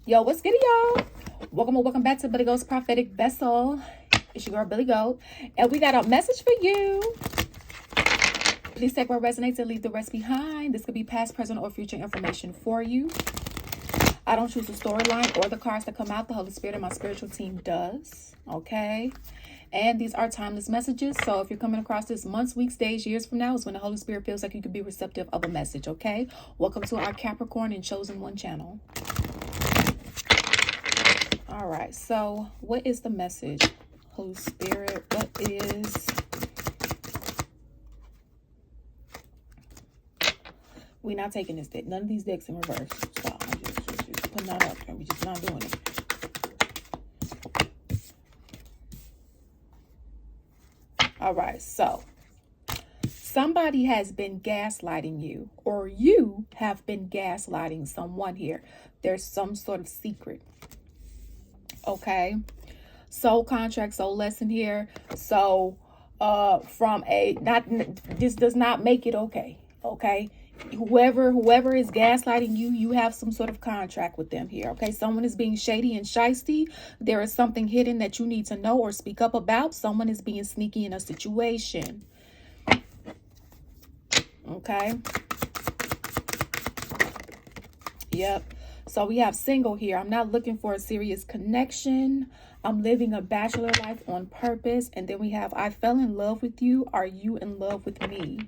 Yo, what's good, y'all? Welcome back to Billy Goat's Prophetic Vessel. It's your girl, Billy Goat. And we got a message for you. Please take what resonates and leave the rest behind. This could be past, present, or future information for you. I don't choose the storyline or the cards that come out. The Holy Spirit and my spiritual team does. Okay? And these are timeless messages. So if you're coming across this months, weeks, days, years from now is when the Holy Spirit feels like you could be receptive of a message. Okay? Welcome to our Capricorn and Chosen One channel. All right, so what is the message? Holy Spirit, what is... We're not taking this deck. None of these decks in reverse. So I'm just putting that up there. We're just not doing it. All right, so somebody has been gaslighting you, or you have been gaslighting someone here. There's some sort of secret. Okay, soul contract, soul lesson here. So from a this does not make it okay. Okay, whoever is gaslighting you, you have some sort of contract with them here. Okay, someone is being shady and shisty. There is something hidden that you need to know or speak up about. Someone is being sneaky in a situation. Okay, yep. So we have single here. I'm not looking for a serious connection. I'm living a bachelor life on purpose. And then we have, I fell in love with you. Are you in love with me?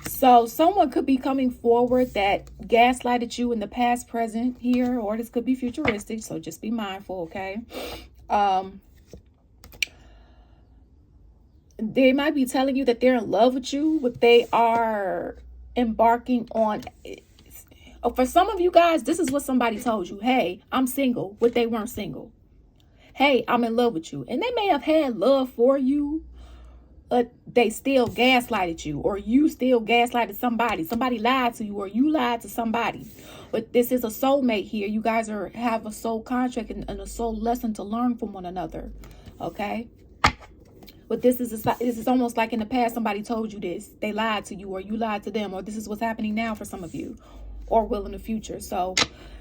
So someone could be coming forward that gaslighted you in the past, present here, or this could be futuristic. So just be mindful, okay? They might be telling you that they're in love with you, but they are embarking on... For some of you guys, this is what somebody told you. Hey, I'm single, but they weren't single. Hey, I'm in love with you. And they may have had love for you, but they still gaslighted you, or you still gaslighted somebody. Somebody lied to you, or you lied to somebody. But this is a soulmate here. You guys have a soul contract and a soul lesson to learn from one another. Okay? But this is almost like in the past somebody told you this. They lied to you, or you lied to them, or this is what's happening now for some of you. Or will in the future. So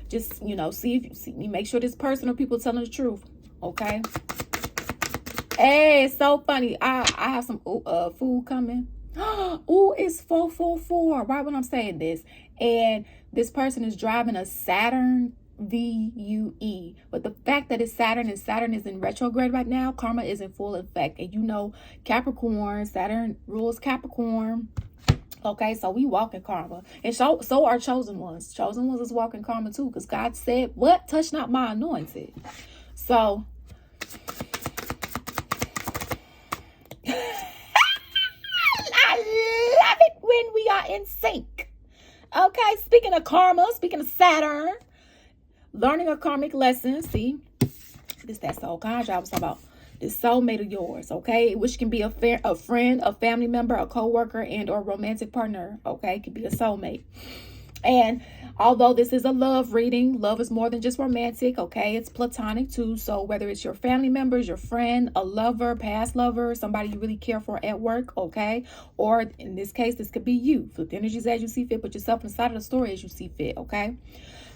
just, see if you see me. Make sure this person or people telling the truth. Okay. Hey, it's so funny. I have some food coming. Ooh, it's 444. Right when I'm saying this. And this person is driving a Saturn VUE. But the fact that it's Saturn and Saturn is in retrograde right now, karma is in full effect. And Capricorn, Saturn rules Capricorn. Okay, so we walk in karma. And so are chosen ones. Chosen ones is walking karma too. Because God said, what? Touch not my anointed. So, I love it when we are in sync. Okay, speaking of karma, speaking of Saturn, learning a karmic lesson. See, that soul contract I was talking about. This soulmate of yours, okay, which can be a friend, a family member, a co-worker, and or romantic partner. Okay, it could be a soulmate. And although this is a love reading, love is more than just romantic. Okay, it's platonic too. So whether it's your family members, your friend, a lover, past lover, somebody you really care for at work, okay, or in this case, this could be you. Flip the energies as you see fit. Put yourself inside of the story as you see fit. Okay,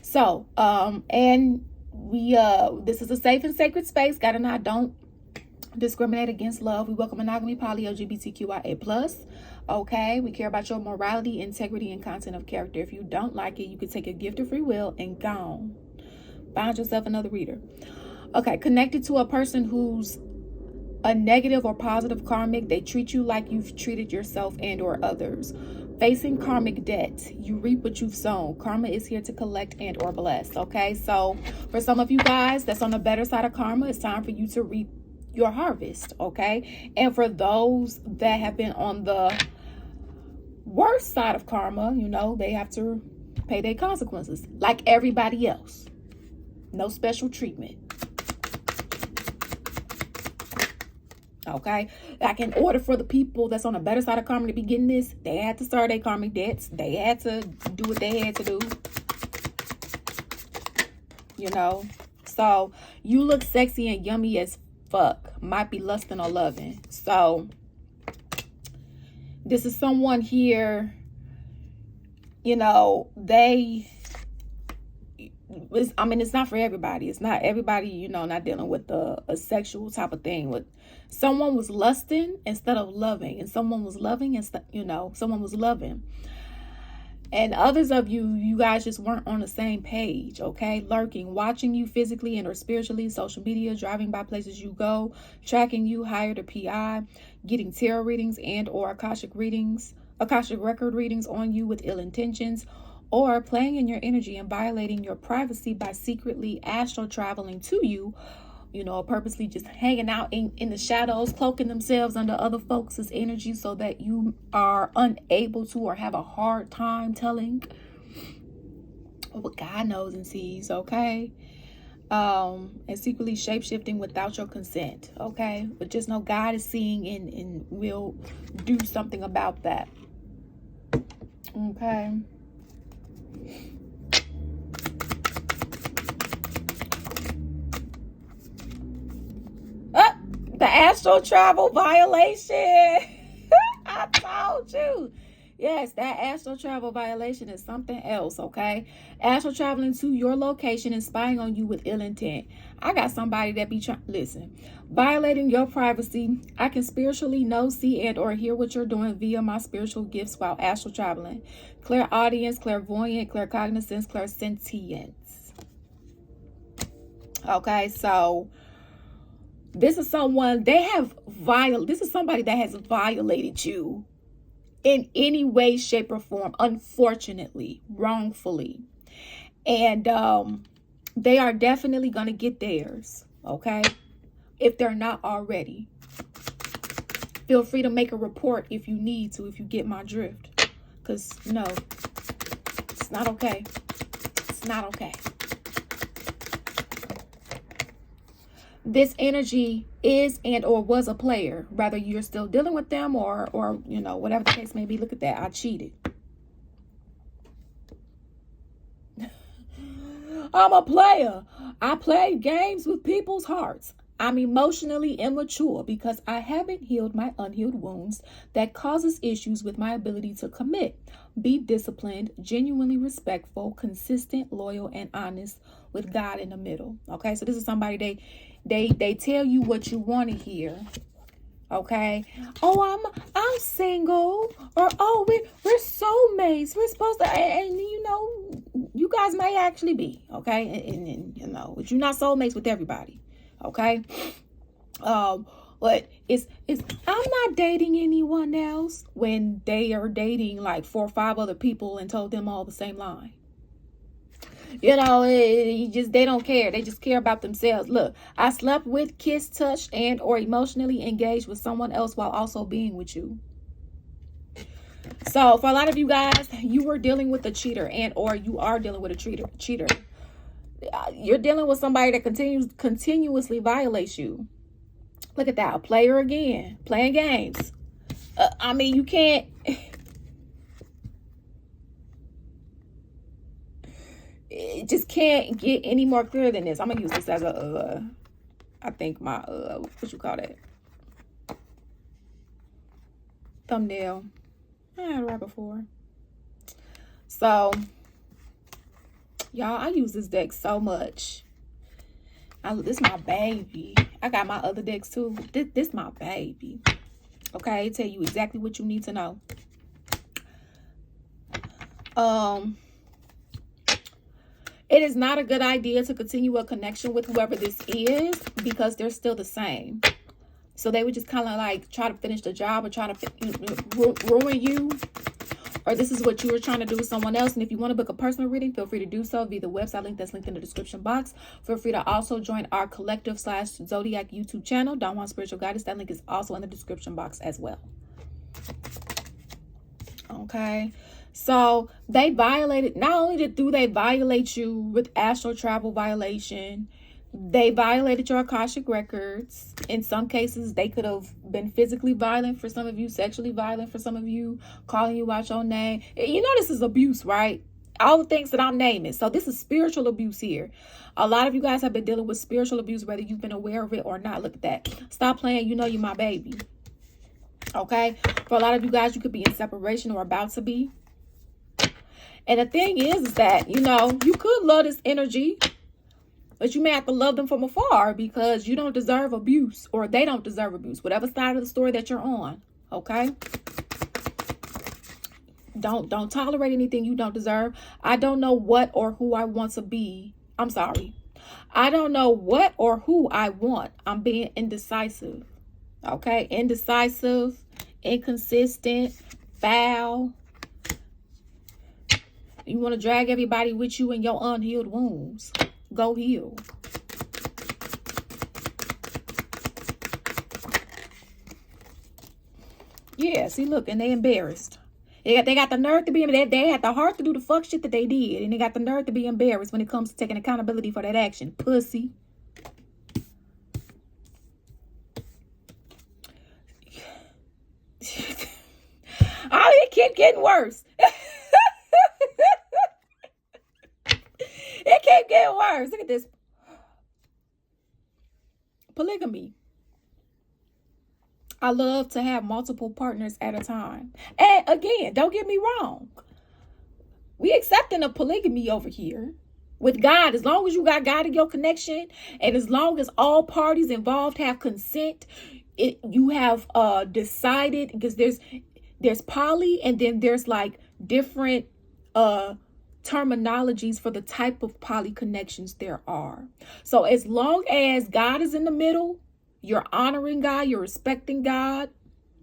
so and we this is a safe and sacred space. God and I don't discriminate against love. We welcome monogamy, poly, LGBTQIA+. Okay, we care about your morality, integrity, and content of character. If you don't like it, you can take a gift of free will and gone. Find yourself another reader. Okay, connected to a person who's a negative or positive karmic. They treat you like you've treated yourself and or others. Facing karmic debt. You reap what you've sown. Karma is here to collect and or bless. Okay, so for some of you guys that's on the better side of karma, it's time for you to reap your harvest. Okay, and for those that have been on the worst side of karma, they have to pay their consequences like everybody else. No special treatment. Okay, like in order for the people that's on the better side of karma to be getting this, they had to start their karmic debts. They had to do what they had to do. So you look sexy and yummy as fuck. Might be lusting or loving. So this is someone here, I mean, it's not for everybody. It's not everybody, you know, not dealing with a sexual type of thing. With someone was lusting instead of loving, and someone was loving instead, you know, someone was loving. And others of you guys just weren't on the same page, okay? Lurking, watching you physically and or spiritually, social media, driving by places you go, tracking you, hired a PI, getting tarot readings and or Akashic record readings on you with ill intentions, or playing in your energy and violating your privacy by secretly astral traveling to you, you know, purposely just hanging out in the shadows, cloaking themselves under other folks' energy so that you are unable to or have a hard time telling what God knows and sees, okay? And secretly shape-shifting without your consent, okay? But just know God is seeing and will do something about that, okay? The astral travel violation. I told you. Yes, that astral travel violation is something else, okay? Astral traveling to your location and spying on you with ill intent. I got somebody that be trying, listen, violating your privacy. I can spiritually know, see, and or hear what you're doing via my spiritual gifts while astral traveling. Clairaudience, clairvoyant, claircognizance, clairsentience. Okay, so this is someone this is somebody that has violated you in any way, shape, or form, unfortunately, wrongfully. And they are definitely going to get theirs, okay? If they're not already. Feel free to make a report if you need to, if you get my drift. Because, no, it's not okay. It's not okay. This energy is and or was a player. Whether you're still dealing with them or you know, whatever the case may be. Look at that. I cheated. I'm a player. I play games with people's hearts. I'm emotionally immature because I haven't healed my unhealed wounds that causes issues with my ability to commit, be disciplined, genuinely respectful, consistent, loyal, and honest with God in the middle. Okay, so this is somebody they tell you what you want to hear. Okay, oh, I'm single, or oh, we're soulmates. We're supposed to, and you know, you guys may actually be, okay, and you know, but you're not soulmates with everybody. Okay, but it's I'm not dating anyone else when they are dating like 4 or 5 other people and told them all the same line. You know, they don't care. They just care about themselves. Look, I slept with, kissed, touched, and or emotionally engaged with someone else while also being with you. So for a lot of you guys, you were dealing with a cheater and or you are dealing with a cheater. You're dealing with somebody that continuously violates you. Look at that. A player again. Playing games. I mean, you can't... It just can't get any more clear than this. I'm going to use this as a... I think my... what you call that? Thumbnail. I had it right before. So... y'all, I use this deck so much. This is my baby. I got my other decks too. This my baby. Okay, tell you exactly what you need to know. It is not a good idea to continue a connection with whoever this is because they're still the same. So they would just kind of like try to finish the job or try to ruin you. Or this is what you were trying to do with someone else. And if you want to book a personal reading, feel free to do so via the website link that's linked in the description box. Feel free to also join our collective/Zodiac YouTube channel, Don Juan Spiritual Guidance. That link is also in the description box as well. Okay. So they violated, not only do they violate you with astral travel violation, they violated your Akashic records. In some cases, they could have been physically violent for some of you, sexually violent for some of you, calling you out your name. You know this is abuse, right? All the things that I'm naming. So this is spiritual abuse here. A lot of you guys have been dealing with spiritual abuse, whether you've been aware of it or not. Look at that. Stop playing. You know you're my baby. Okay? For a lot of you guys, you could be in separation or about to be. And the thing is that, you know, you could love this energy, but you may have to love them from afar because you don't deserve abuse, or they don't deserve abuse, whatever side of the story that you're on. Okay? Don't tolerate anything you don't deserve. I don't know what or who I want to be. I'm sorry. I don't know what or who I want. I'm being indecisive. Okay? Indecisive, inconsistent, foul. You want to drag everybody with you in your unhealed wounds. Go heal. Yeah, see, look, and they embarrassed. They got the nerve to be, they had the heart to do the fuck shit that they did. And they got the nerve to be embarrassed when it comes to taking accountability for that action. Pussy. Oh, it keep getting worse. It keep getting worse. Look at this. Polygamy. I love to have multiple partners at a time. And again, don't get me wrong. We accepting a polygamy over here with God. As long as you got God in your connection, and as long as all parties involved have consent, you have decided, because there's poly, and then there's like different terminologies for the type of poly connections there are. So as long as God is in the middle, you're honoring God, you're respecting God,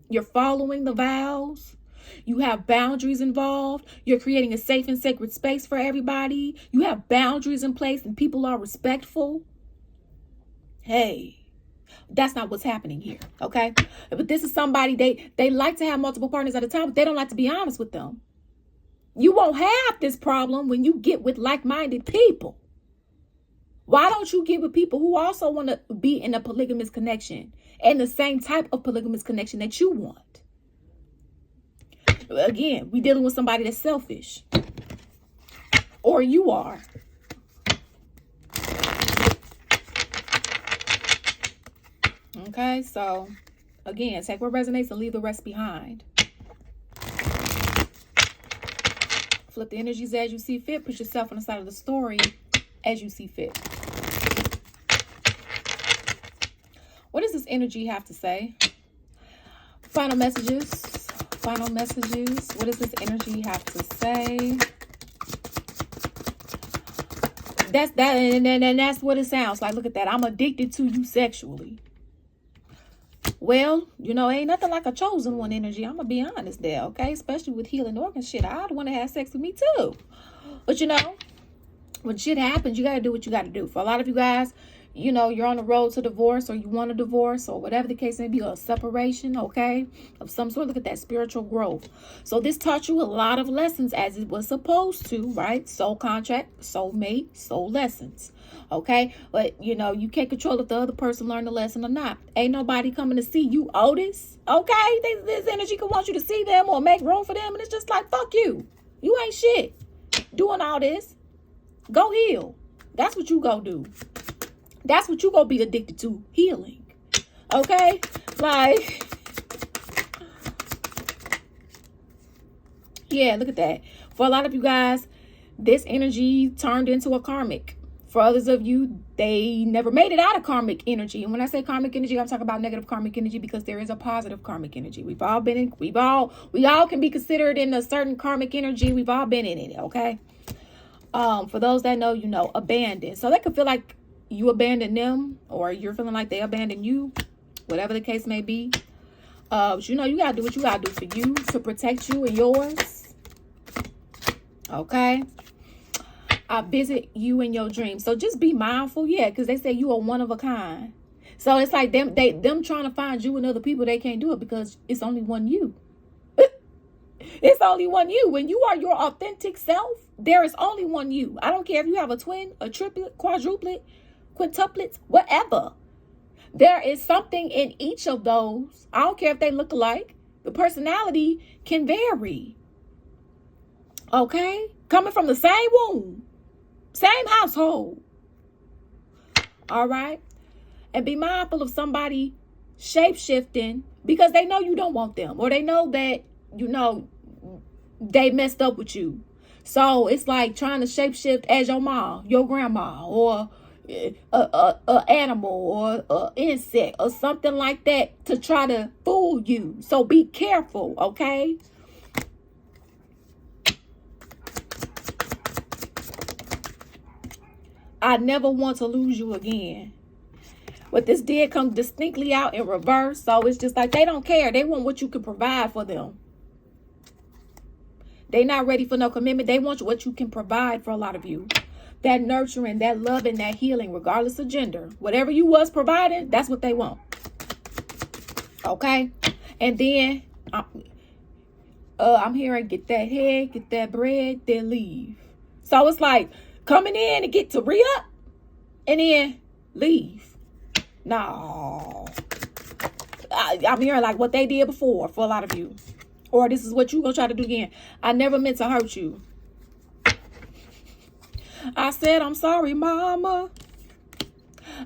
you're following the vows, you have boundaries involved, you're creating a safe and sacred space for everybody, you have boundaries in place, and people are respectful. Hey, that's not what's happening here, okay? But this is somebody, they like to have multiple partners at a time, but they don't like to be honest with them. You won't have this problem when you get with like-minded people. Why don't you get with people who also want to be in a polygamous connection and the same type of polygamous connection that you want? Again, we're dealing with somebody that's selfish. Or you are. Okay, so again, take what resonates and leave the rest behind. Flip the energies as you see fit. Put yourself on the side of the story as you see fit. What does this energy have to say? Final messages. Final messages. What does this energy have to say? And that's what it sounds like. Look at that. I'm addicted to you sexually. Well, you know, ain't nothing like a chosen one energy. I'm going to be honest there, okay? Especially with healing organ shit. I'd want to have sex with me too. But, you know, when shit happens, you got to do what you got to do. For a lot of you guys, you know, you're on the road to divorce, or you want a divorce, or whatever the case may be, or a separation, okay, of some sort. Look at that spiritual growth. So this taught you a lot of lessons as it was supposed to, right? Soul contract, soul mate, soul lessons. Okay, but you know, you can't control if the other person learned the lesson or not. Ain't nobody coming to see you, Otis. Okay, this energy can want you to see them or make room for them, and it's just like, fuck you. You ain't shit doing all this. Go heal. That's what you go do. That's what you gonna be addicted to, healing. Okay, like, yeah, look at that. For a lot of you guys, this energy turned into a karmic. For others of you, they never made it out of karmic energy. And when I say karmic energy, I'm talking about negative karmic energy, because there is a positive karmic energy. We all can be considered in a certain karmic energy. We've all been in it, okay? For those that know, you know, abandoned. So they could feel like you abandoned them, or you're feeling like they abandoned you, whatever the case may be. But you know, you gotta do what you gotta do for you, to protect you and yours. Okay? I visit you in your dreams. So just be mindful, yeah, because they say you are one of a kind. So it's like them trying to find you and other people, they can't do it because it's only one you. It's only one you. When you are your authentic self, there is only one you. I don't care if you have a twin, a triplet, quadruplet, quintuplets, whatever. There is something in each of those. I don't care if they look alike. The personality can vary. Okay? Coming from the same womb. Same household. All right? And be mindful of somebody shape-shifting because they know you don't want them, or they know that, you know, they messed up with you. So it's like trying to shapeshift as your mom, your grandma, or a animal or a insect or something like that to try to fool you. So be careful, okay? I never want to lose you again. But this did come distinctly out in reverse. So it's just like they don't care. They want what you can provide for them. They not ready for no commitment. They want what you can provide for a lot of you. That nurturing, that loving, that healing, regardless of gender. Whatever you was providing, that's what they want. Okay? And then I'm hearing get that head, get that bread, then leave. So it's like coming in and get to re-up and then leave. No. I'm hearing like what they did before for a lot of you. Or this is what you gonna try to do again. I never meant to hurt you. I said, I'm sorry, mama.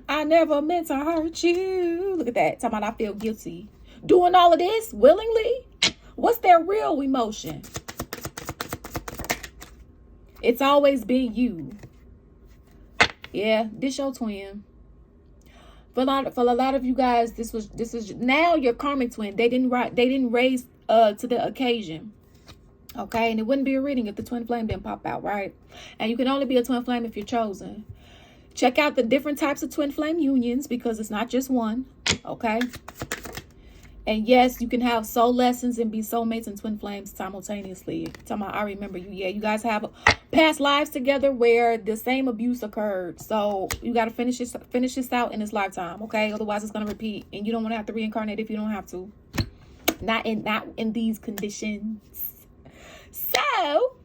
I never meant to hurt you. Look at that. Talking about I feel guilty. Doing all of this willingly? What's their real emotion? It's always been you. Yeah, this your twin. For a lot of you guys, this is now your karmic twin. They didn't raise to the occasion. Okay, and it wouldn't be a reading if the twin flame didn't pop out, right? And you can only be a twin flame if you're chosen. Check out the different types of twin flame unions because it's not just one. Okay. And yes, you can have soul lessons and be soulmates and twin flames simultaneously. Talking about, I remember you. Yeah, you guys have past lives together where the same abuse occurred. So you got to finish this out in this lifetime, okay? Otherwise, it's gonna repeat, and you don't want to have to reincarnate if you don't have to. Not in these conditions. So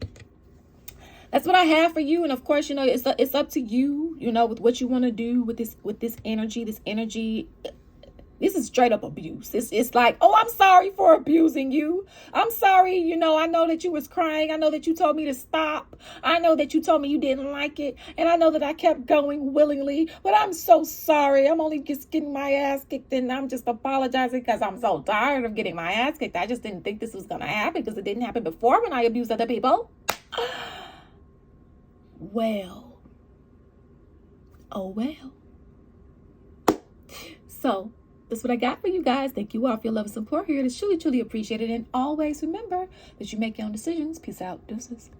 that's what I have for you. And of course, you know, it's up to you, you know, with what you want to do with this energy. This is straight up abuse. It's like, oh, I'm sorry for abusing you. I'm sorry. You know, I know that you was crying. I know that you told me to stop. I know that you told me you didn't like it. And I know that I kept going willingly. But I'm so sorry. I'm only just getting my ass kicked. And I'm just apologizing because I'm so tired of getting my ass kicked. I just didn't think this was going to happen because it didn't happen before when I abused other people. Well. Oh, well. So that's what I got for you guys. Thank you all for your love and support here. It is truly, truly appreciated. And always remember that you make your own decisions. Peace out. Deuces.